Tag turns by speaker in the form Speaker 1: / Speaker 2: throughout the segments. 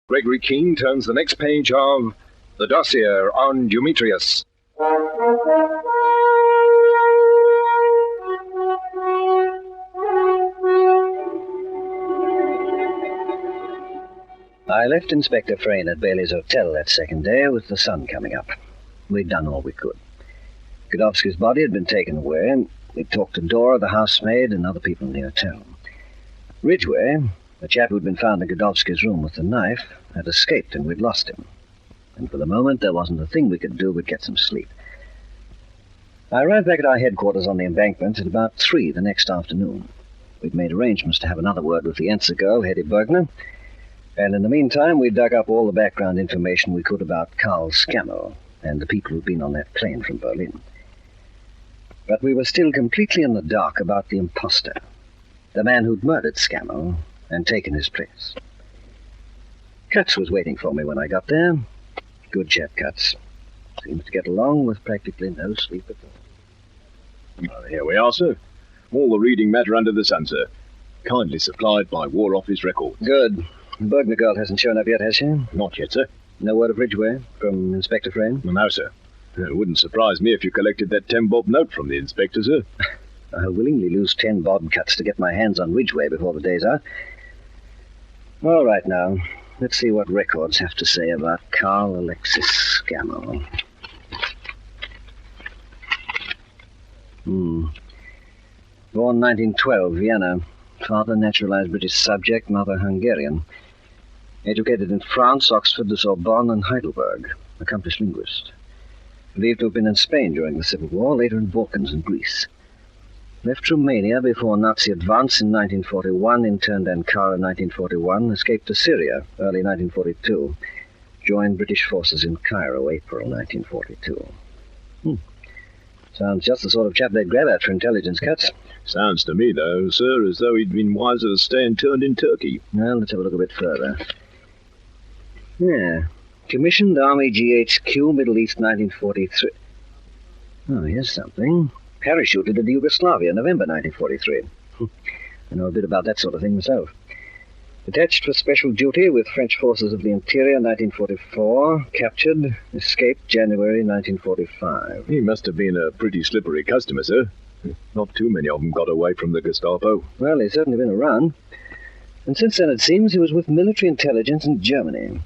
Speaker 1: Gregory Keene turns the next page of the Dossier On Dumetrius.
Speaker 2: I left Inspector Frayne at Bailey's Hotel that second day with the sun coming up. We'd done all we could. Godowski's body had been taken away. We'd talked to Dora, the housemaid, and other people in the hotel. Ridgway, the chap who'd been found in Godowski's room with the knife, had escaped and we'd lost him. And for the moment, there wasn't a thing we could do but get some sleep. I arrived back at our headquarters on the embankment at about 3 the next afternoon. We'd made arrangements to have another word with the Enser girl, Hetty Bergner, and in the meantime, we dug up all the background information we could about Karl Scammell and the people who'd been on that plane from Berlin. But we were still completely in the dark about the imposter, the man who'd murdered Scammell and taken his place. Cutts was waiting for me when I got there. Good chap, Cutts. Seems to get along with practically no sleep at all.
Speaker 3: Well, here we are, sir. All the reading matter under the sun, sir. Kindly supplied by War Office records.
Speaker 2: Good. The Bergner girl hasn't shown up yet, has she?
Speaker 3: Not yet, sir.
Speaker 2: No word of Ridgway from Inspector Frayne?
Speaker 3: No, sir. It wouldn't surprise me if you collected that 10-bob note from the inspector, sir.
Speaker 2: I'll willingly lose 10 bob cuts to get my hands on Ridgway before the day's out. All right, now. Let's see what records have to say about Karl Alexis Scammell. Born 1912, Vienna. Father naturalized British subject, mother Hungarian. Educated in France, Oxford, the Sorbonne, and Heidelberg. Accomplished linguist. Believed to have been in Spain during the Civil War, later in Balkans and Greece. Left Romania before Nazi advance in 1941, interned Ankara in 1941, escaped to Syria early 1942. Joined British forces in Cairo, April 1942. Sounds just the sort of chap they'd grab at for intelligence cuts.
Speaker 3: Sounds to me, though, sir, as though he'd been wiser to stay and turned in Turkey.
Speaker 2: Well, let's have a look a bit further. Yeah. Commissioned Army GHQ, Middle East, 1943. Oh, here's something. Parachuted into Yugoslavia, November 1943. I know a bit about that sort of thing myself. Detached for special duty with French forces of the interior, 1944. Captured. Escaped January 1945.
Speaker 3: He must have been a pretty slippery customer, sir. Not too many of them got away from the Gestapo.
Speaker 2: Well, he's certainly been around. And since then, it seems, he was with military intelligence in Germany.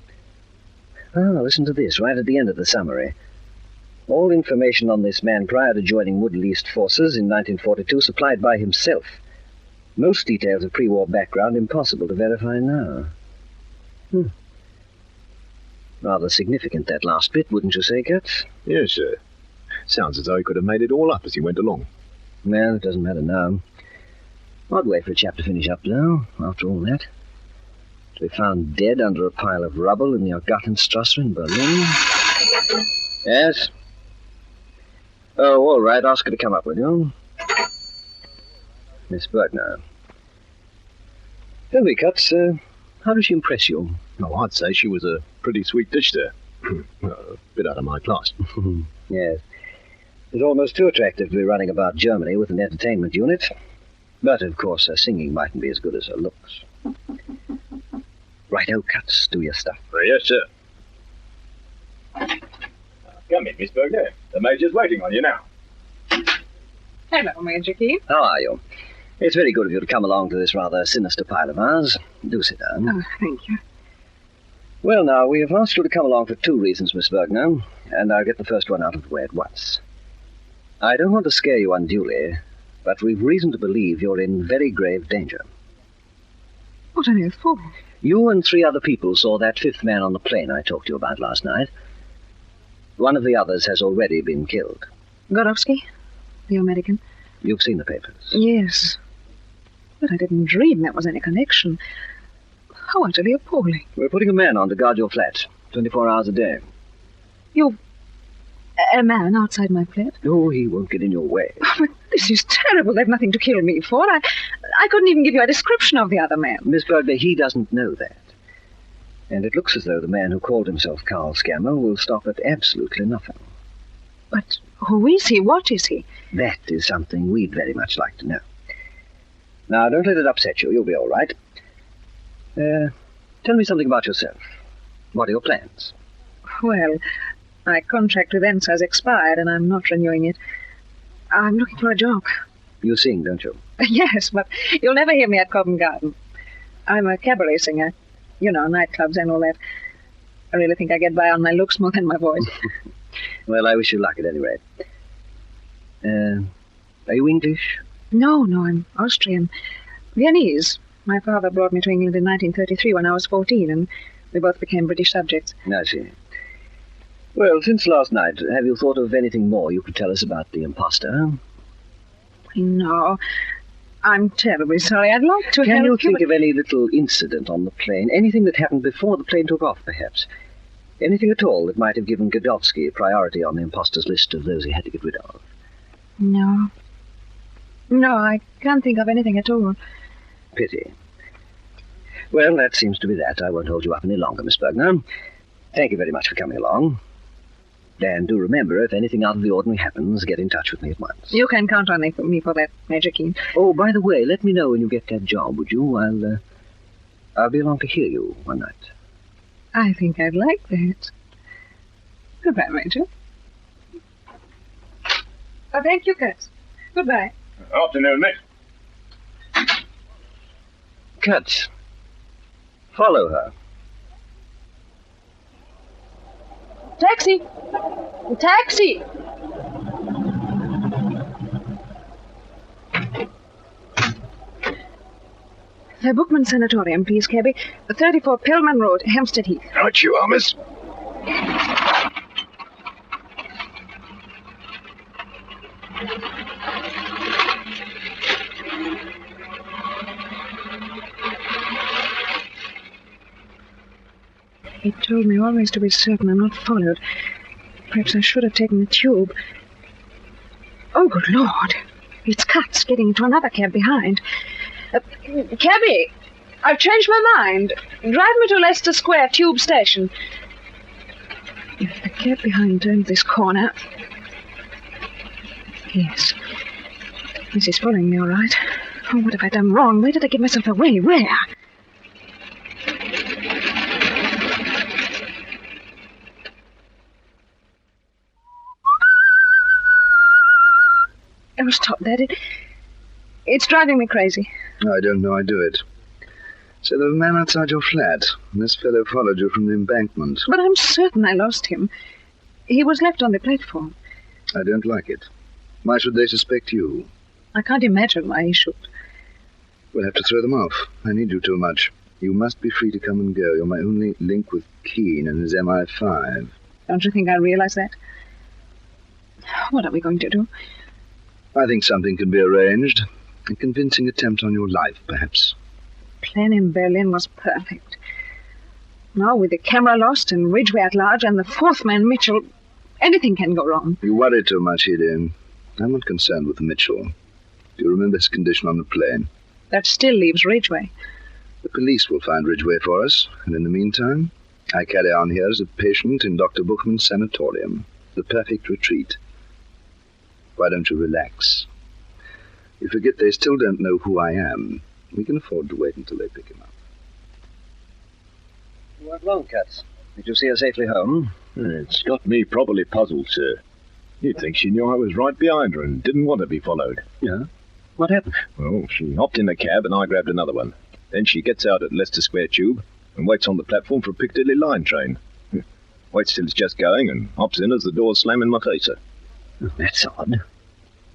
Speaker 2: Ah, listen to this, right at the end of the summary. All information on this man prior to joining Middle East forces in 1942 supplied by himself. Most details of pre-war background impossible to verify now. Rather significant, that last bit, wouldn't you say, Cutts?
Speaker 3: Yes, sir. Sounds as though he could have made it all up as he went along.
Speaker 2: Well, it doesn't matter now. Odd way for a chap to finish up, though, after all that. To be found dead under a pile of rubble in the Gartenstrasse in Berlin. Yes? Oh, all right, ask her to come up with you. Miss Bergner. Tell me, Cutts, how does she impress you?
Speaker 3: Oh, I'd say she was a pretty sweet dish, sir. A bit out of my class.
Speaker 2: Yes. It's almost too attractive to be running about Germany with an entertainment unit. But, of course, her singing mightn't be as good as her looks. Righto, Cutts, do your stuff.
Speaker 3: Yes, sir. Come in, Miss Bergner. The Major's waiting on you now.
Speaker 4: Hello, Major Keene.
Speaker 2: How are you? It's very good of you to come along to this rather sinister pile of ours. Do sit down.
Speaker 4: Oh, thank you.
Speaker 2: Well, now, we have asked you to come along for 2 reasons, Miss Bergner, and I'll get the first one out of the way at once. I don't want to scare you unduly, but we've reason to believe you're in very grave danger.
Speaker 4: What on earth for?
Speaker 2: You and 3 other people saw that 5th man on the plane I talked to you about last night. One of the others has already been killed.
Speaker 4: Godowski? The American?
Speaker 2: You've seen the papers.
Speaker 4: Yes. But I didn't dream there was any connection. How utterly appalling.
Speaker 2: We're putting a man on to guard your flat, 24 hours a day.
Speaker 4: You've... a man outside my flat?
Speaker 2: Oh, he won't get in your way.
Speaker 4: Oh, but this is terrible. They've nothing to kill me for. I couldn't even give you a description of the other man.
Speaker 2: Miss Bergner, he doesn't know that. And it looks as though the man who called himself Karl Scammell will stop at absolutely nothing.
Speaker 4: But who is he? What is he?
Speaker 2: That is something we'd very much like to know. Now, don't let it upset you. You'll be all right. Tell me something about yourself. What are your plans?
Speaker 4: Well, my contract with ENSA has expired and I'm not renewing it. I'm looking for a job.
Speaker 2: You sing, don't you?
Speaker 4: Yes, but you'll never hear me at Covent Garden. I'm a cabaret singer. You know, nightclubs and all that. I really think I get by on my looks more than my voice.
Speaker 2: Well, I wish you luck at any rate. Are you English?
Speaker 4: No, I'm Austrian. Viennese. My father brought me to England in 1933 when I was 14, and we both became British subjects.
Speaker 2: I see. Well, since last night, have you thought of anything more you could tell us about the imposter?
Speaker 4: No. I'm terribly sorry. I'd like to
Speaker 2: Can
Speaker 4: help
Speaker 2: you think
Speaker 4: but...
Speaker 2: of any little incident on the plane? Anything that happened before the plane took off, perhaps? Anything at all that might have given Godowsky priority on the imposter's list of those he had to get rid of?
Speaker 4: No. No, I can't think of anything at all.
Speaker 2: Pity. Well, that seems to be that. I won't hold you up any longer, Miss Bergner. Thank you very much for coming along. And do remember, if anything out of the ordinary happens, get in touch with me at once.
Speaker 4: You can count on me for that, Major Keene.
Speaker 2: Oh, by the way, let me know when you get that job, would you? I'll be along to hear you one night.
Speaker 4: I think I'd like that. Goodbye, Major. Oh, thank you, Kurtz. Goodbye.
Speaker 3: Afternoon, Nick.
Speaker 2: Kurtz, follow her.
Speaker 4: Taxi! Taxi! The Bookman Sanatorium, please, cabby. 34 Pillman Road, Hampstead Heath.
Speaker 1: Right you are, miss.
Speaker 4: He told me always to be certain I'm not followed. Perhaps I should have taken the tube. Oh, good Lord. It's Katz getting into another cab behind. Cabby, I've changed my mind. Drive me to Leicester Square Tube Station. If the cab behind turned this corner... Yes. This is following me, all right. Oh, what have I done wrong? Where did I give myself away? Where? Oh, stop that. It's driving me crazy.
Speaker 5: I don't know I do it. So there was a man outside your flat, and this fellow followed you from the embankment.
Speaker 4: But I'm certain I lost him. He was left on the platform.
Speaker 5: I don't like it. Why should they suspect you?
Speaker 4: I can't imagine why he should.
Speaker 5: We'll have to throw them off. I need you too much. You must be free to come and go. You're my only link with Keene and his MI5.
Speaker 4: Don't you think I realize that? What are we going to do?
Speaker 5: I think something can be arranged. A convincing attempt on your life, perhaps.
Speaker 4: Plan in Berlin was perfect. Now, with the camera lost and Ridgway at large and the fourth man, Mitchell, anything can go wrong.
Speaker 5: You worry too much, Hedin. I'm not concerned with Mitchell. Do you remember his condition on the plane?
Speaker 4: That still leaves Ridgway.
Speaker 5: The police will find Ridgway for us, and in the meantime, I carry on here as a patient in Dr. Bookman's sanatorium. The perfect retreat. Why don't you relax? You forget they still don't know who I am. We can afford to wait until they pick him up.
Speaker 2: You weren't long, Katz. Did you see her safely home?
Speaker 3: It's got me properly puzzled, sir. You'd think she knew I was right behind her and didn't want to be followed.
Speaker 2: Yeah? What happened?
Speaker 3: Well, she hopped in a cab and I grabbed another one. Then she gets out at Leicester Square Tube and waits on the platform for a Piccadilly line train. Waits till it's just going and hops in as the doors slam in my face.
Speaker 2: Oh, that's odd.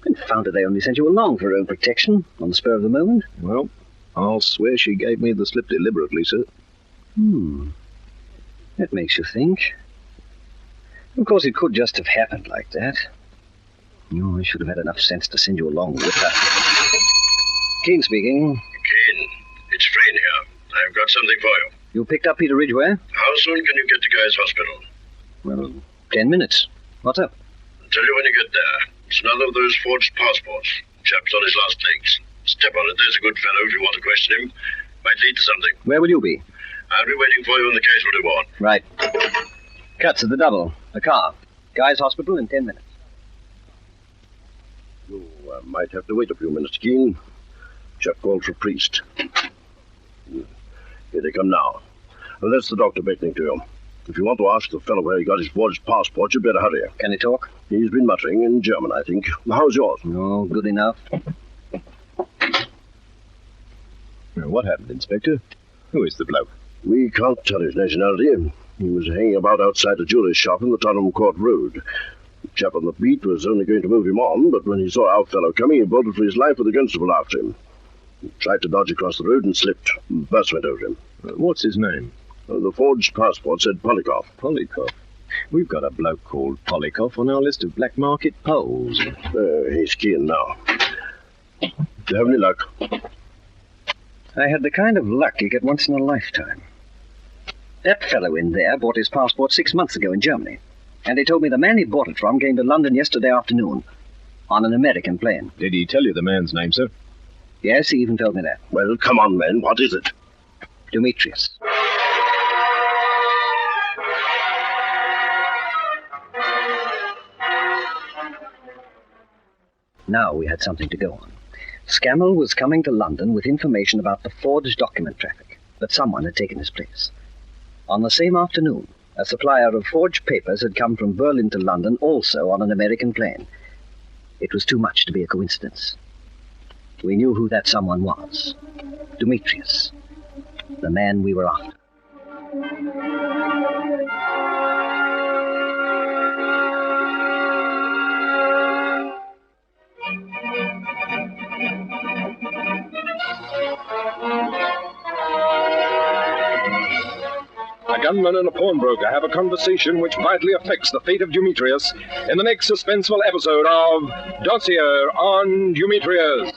Speaker 2: Confounded they only sent you along for her own protection, on the spur of the moment.
Speaker 3: Well, I'll swear she gave me the slip deliberately, sir.
Speaker 2: That makes you think. Of course, it could just have happened like that. Oh, I should have had enough sense to send you along with her. Keene speaking.
Speaker 6: Keene, it's Frayne here. I've got something for you.
Speaker 2: You picked up Peter Ridgway?
Speaker 6: How soon can you get to Guy's Hospital?
Speaker 2: Well, 10 minutes. What's up?
Speaker 6: I'll tell you when you get there. It's another of those forged passports. Chap's on his last legs. Step on it, there's a good fellow if you want to question him. Might lead to something.
Speaker 2: Where will you be?
Speaker 6: I'll be waiting for you in the casualty ward.
Speaker 2: Right. Cuts at the double. A car. Guy's Hospital in 10 minutes.
Speaker 7: You might have to wait a few minutes, Keene. Chap called for priest. Here they come now. Well, that's the doctor beckoning to you. If you want to ask the fellow where he got his forged passport, you'd better hurry.
Speaker 2: Can he talk?
Speaker 7: He's been muttering in German, I think. How's yours?
Speaker 2: No, good enough.
Speaker 3: What happened, Inspector? Who is the bloke?
Speaker 7: We can't tell his nationality. He was hanging about outside a jeweller's shop in the Tottenham Court Road. The chap on the beat was only going to move him on, but when he saw our fellow coming, he bolted for his life with the constable after him. He tried to dodge across the road and slipped. The bus went over him.
Speaker 3: What's his name?
Speaker 7: The forged passport said Polikoff.
Speaker 3: Polikoff. We've got a bloke called Polikoff on our list of black market Poles.
Speaker 7: He's keen now. Do you have any luck?
Speaker 2: I had the kind of luck you get once in a lifetime. That fellow in there bought his passport 6 months ago in Germany. And he told me the man he bought it from came to London yesterday afternoon on an American plane.
Speaker 3: Did he tell you the man's name, sir?
Speaker 2: Yes, he even told me that.
Speaker 7: Well, come on, men. What is it?
Speaker 2: Dumetrius. Now we had something to go on. Scammell was coming to London with information about the forged document traffic, but someone had taken his place. On the same afternoon, a supplier of forged papers had come from Berlin to London, also on an American plane. It was too much to be a coincidence. We knew who that someone was. Dumetrius, the man we were after.
Speaker 1: A gunman and a pawnbroker have a conversation which vitally affects the fate of Dumetrius in the next suspenseful episode of Dossier On Dumetrius.